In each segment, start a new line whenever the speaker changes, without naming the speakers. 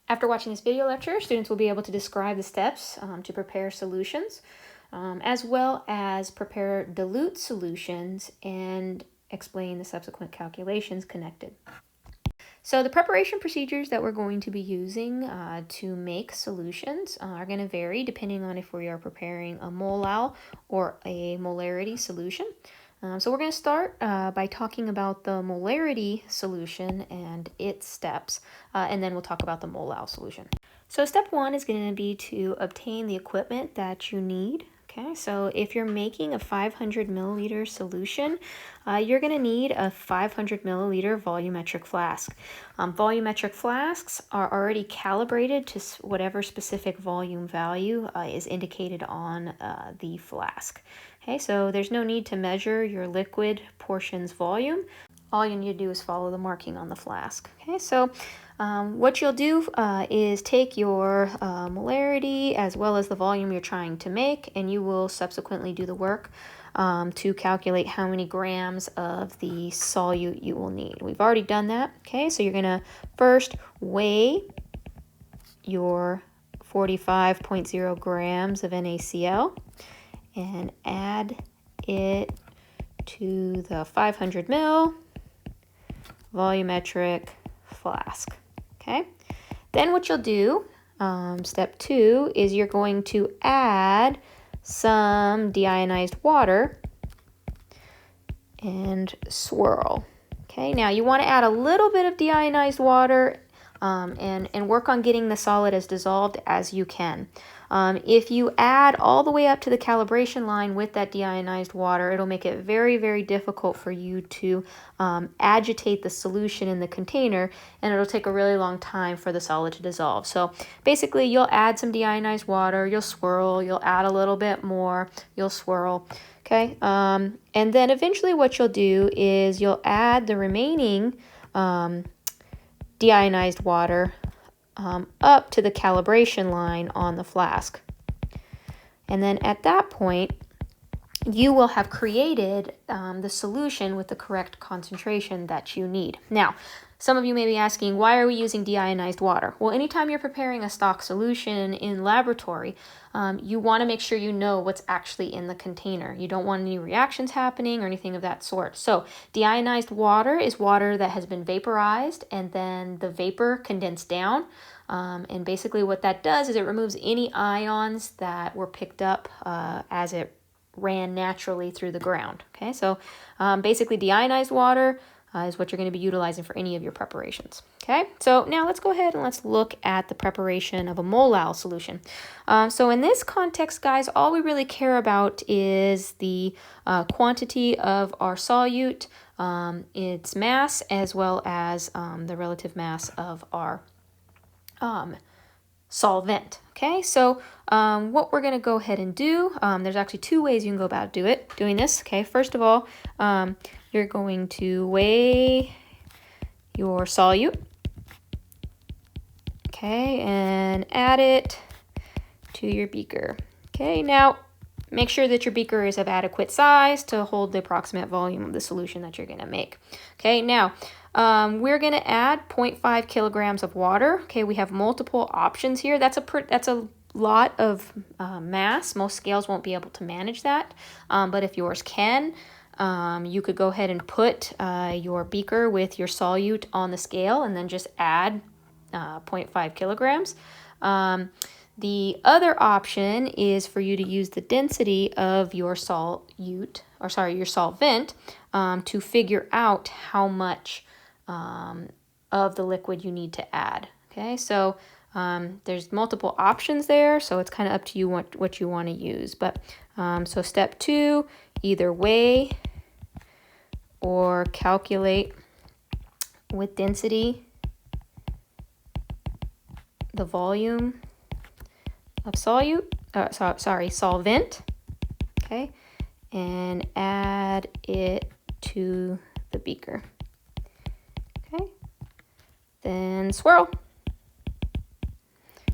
After watching this video lecture, students will be able to describe the steps to prepare solutions, as well as prepare dilute solutions and explain the subsequent calculations connected. So the preparation procedures that we're going to be using to make solutions are going to vary depending on if we are preparing a molal or a molarity solution. So we're going to start by talking about the molarity solution and its steps, and then we'll talk about the molal solution. So step one is going to be to obtain the equipment that you need. Okay, so if you're making a 500 milliliter solution, you're going to need a 500 milliliter volumetric flask. Volumetric flasks are already calibrated to whatever specific volume value is indicated on the flask. Okay, so there's no need to measure your liquid portion's volume. All you need to do is follow the marking on the flask. Okay, so what you'll do is take your molarity as well as the volume you're trying to make, and you will subsequently do the work to calculate how many grams of the solute you will need. We've already done that. Okay, so you're going to first weigh your 45.0 grams of NaCl and add it to the 500 ml volumetric flask. Okay, then what you'll do, step two, is you're going to add some deionized water and swirl. Okay, now you want to add a little bit of deionized water and work on getting the solid as dissolved as you can. If you add all the way up to the calibration line with that deionized water, it'll make it very, very difficult for you to agitate the solution in the container, and it'll take a really long time for the solid to dissolve. So basically, you'll add some deionized water, you'll swirl, you'll add a little bit more, you'll swirl. Okay, and then eventually what you'll do is you'll add the remaining deionized water up to the calibration line on the flask. And then at that point, you will have created the solution with the correct concentration that you need. Now, some of you may be asking, why are we using deionized water? Well, anytime you're preparing a stock solution in laboratory, you want to make sure you know what's actually in the container. You don't want any reactions happening or anything of that sort. So deionized water is water that has been vaporized and then the vapor condensed down. And basically what that does is it removes any ions that were picked up as it ran naturally through the ground. Okay, so basically deionized water is what you're going to be utilizing for any of your preparations. Okay, so now let's go ahead and let's look at the preparation of a molal solution. So in this context, guys, all we really care about is the quantity of our solute, its mass, as well as the relative mass of our solvent. Okay, so what we're going to go ahead and do, there's actually two ways you can go about doing this. Okay, first of all, you're going to weigh your solute, okay, and add it to your beaker. Okay, now make sure that your beaker is of adequate size to hold the approximate volume of the solution that you're going to make. Okay, now we're going to add 0.5 kilograms of water. Okay, we have multiple options here. That's a lot of mass. Most scales won't be able to manage that, but if yours can, you could go ahead and put your beaker with your solute on the scale and then just add 0.5 kilograms. The other option is for you to use the density of your solute, your solvent, to figure out how much of the liquid you need to add. Okay, so there's multiple options there, so it's kind of up to you what you want to use. But so step two, either weigh or calculate with density the volume of solvent, okay, and add it to the beaker. Okay, then swirl.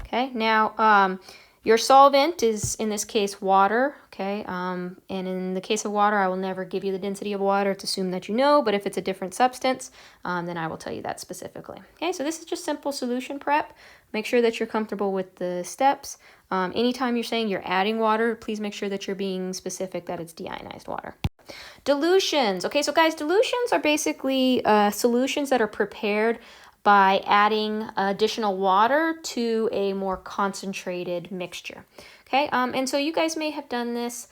Okay, now Your solvent is, in this case, water, okay? And in the case of water, I will never give you the density of water. It's assumed that you know, but if it's a different substance, then I will tell you that specifically. Okay, so this is just simple solution prep. Make sure that you're comfortable with the steps. Anytime you're saying you're adding water, please make sure that you're being specific that it's deionized water. Dilutions. Okay, so guys, dilutions are basically solutions that are prepared by adding additional water to a more concentrated mixture. Okay, and so you guys may have done this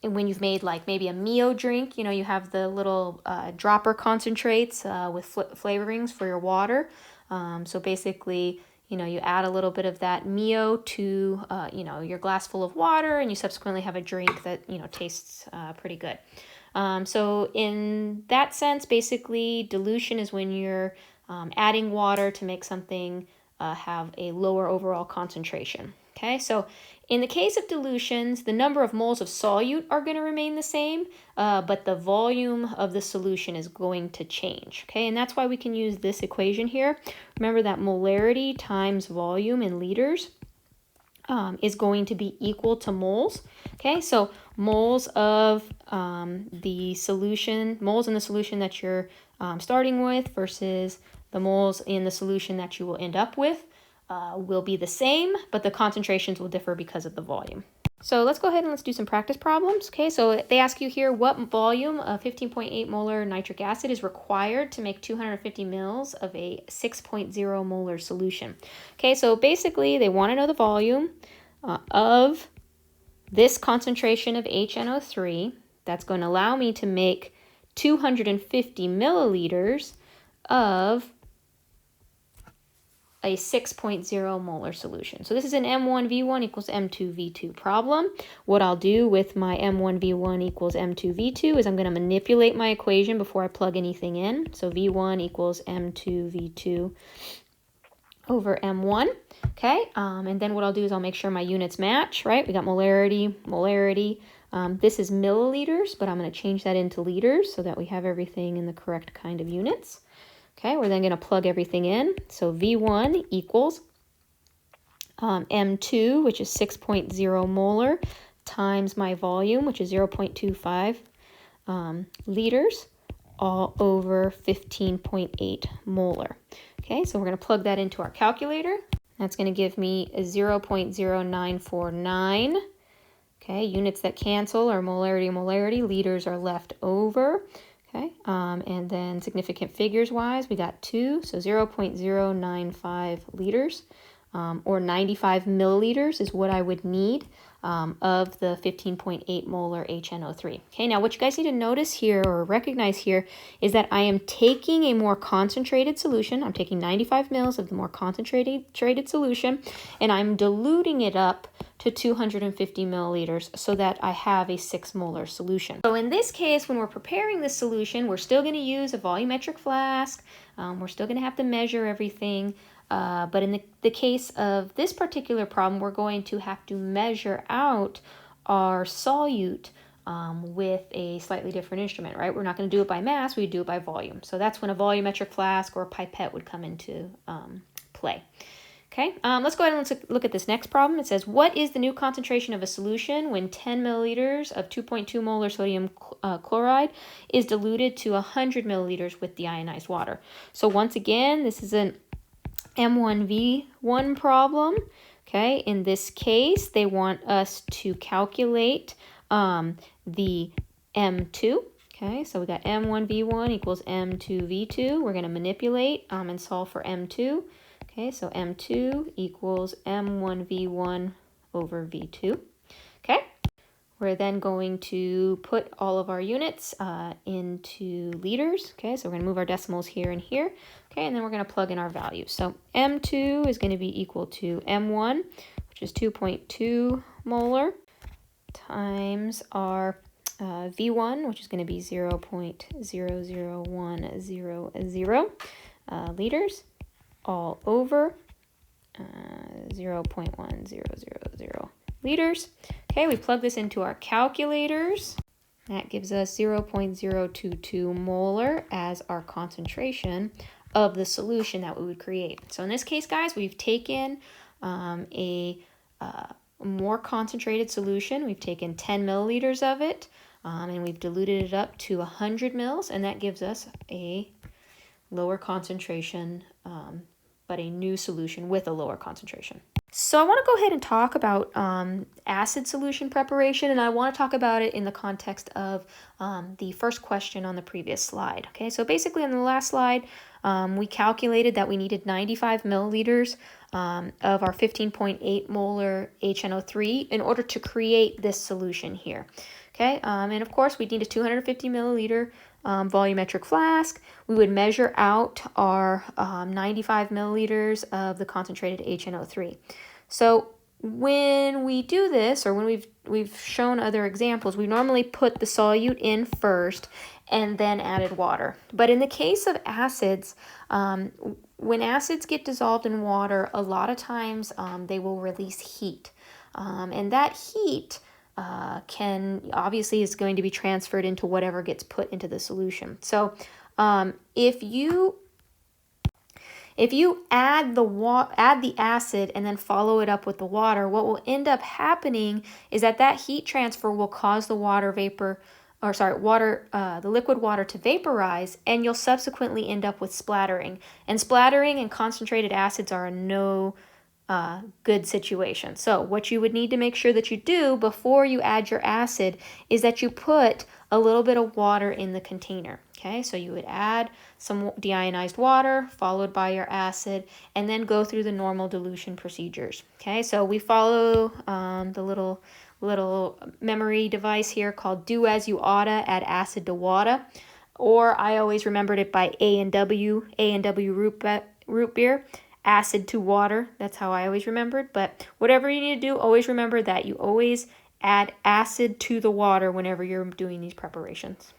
when you've made like maybe a Mio drink. You know, you have the little dropper concentrates with flavorings for your water. So basically, you know, you add a little bit of that Mio to, you know, your glass full of water, and you subsequently have a drink that, you know, tastes pretty good. So in that sense, basically, dilution is when you're adding water to make something have a lower overall concentration. Okay, so in the case of dilutions, the number of moles of solute are going to remain the same, but the volume of the solution is going to change. Okay, and that's why we can use this equation here. Remember that molarity times volume in liters is going to be equal to moles. Okay, so moles of the solution, moles in the solution that you're starting with versus the moles in the solution that you will end up with will be the same, but the concentrations will differ because of the volume. So let's go ahead and let's do some practice problems. Okay, so they ask you here what volume of 15.8 molar nitric acid is required to make 250 mils of a 6.0 molar solution. Okay, so basically they want to know the volume of this concentration of HNO3 that's going to allow me to make 250 milliliters of a 6.0 molar solution. So this is an M1V1 equals M2V2 problem. What I'll do with my M1V1 equals M2V2 is I'm going to manipulate my equation before I plug anything in. So V1 equals M2V2 over M1. Okay, and then what I'll do is I'll make sure my units match, right? We got molarity, molarity. This is milliliters, but I'm going to change that into liters so that we have everything in the correct kind of units. Okay, we're then going to plug everything in. So V1 equals M2, which is 6.0 molar, times my volume, which is 0.25 liters, all over 15.8 molar. Okay, so we're going to plug that into our calculator. That's going to give me a 0.0949. Okay, units that cancel are molarity, molarity. Liters are left over. Okay, and then significant figures wise, we got 2, so 0.095 liters, or 95 milliliters is what I would need of the 15.8 molar HNO3. Okay, now what you guys need to notice here or recognize here is that I am taking a more concentrated solution. I'm taking 95 mils of the more concentrated solution, and I'm diluting it up to 250 milliliters so that I have a 6 molar solution. So in this case, when we're preparing this solution, we're still going to use a volumetric flask. We're still going to have to measure everything. But in the case of this particular problem, we're going to have to measure out our solute with a slightly different instrument, right? We're not going to do it by mass, we do it by volume. So that's when a volumetric flask or a pipette would come into play. Okay, let's go ahead and let's look at this next problem. It says, what is the new concentration of a solution when 10 milliliters of 2.2 molar sodium chloride is diluted to 100 milliliters with deionized water? So once again, this is an M1V1 problem. Okay, in this case, they want us to calculate the M2. Okay, so we got M1V1 equals M2V2. We're going to manipulate and solve for M2. Okay, so M2 equals M1V1 over V2. Okay, we're then going to put all of our units into liters. Okay, so we're going to move our decimals here and here. Okay, and then we're going to plug in our values. So M2 is going to be equal to M1, which is 2.2 molar, times our V1, which is going to be 0.00100 liters, all over 0.1000 liters. Okay, we plug this into our calculators. That gives us 0.022 molar as our concentration of the solution that we would create. So in this case, guys, we've taken a more concentrated solution. We've taken 10 milliliters of it, and we've diluted it up to 100 mils, and that gives us a lower concentration, but a new solution with a lower concentration. So I want to go ahead and talk about acid solution preparation, and I want to talk about it in the context of the first question on the previous slide. Okay, so basically on the last slide, we calculated that we needed 95 milliliters of our 15.8 molar HNO3 in order to create this solution here. Okay, and of course we need a 250 milliliter volumetric flask. We would measure out our 95 milliliters of the concentrated HNO3. So when we do this, or when we've shown other examples, we normally put the solute in first and then added water. But in the case of acids, when acids get dissolved in water, a lot of times they will release heat. And that heat obviously is going to be transferred into whatever gets put into the solution. So if you add the acid and then follow it up with the water, what will end up happening is that heat transfer will cause the the liquid water to vaporize, and you'll subsequently end up with splattering. And splattering and concentrated acids are no good situation. So what you would need to make sure that you do before you add your acid is that you put a little bit of water in the container. Okay, so you would add some deionized water followed by your acid, and then go through the normal dilution procedures. Okay, so we follow the little memory device here called do as you oughta, add acid to water, or I always remembered it by A&W root beer, acid to water. That's how I always remembered. But whatever you need to do, always remember that you always add acid to the water whenever you're doing these preparations.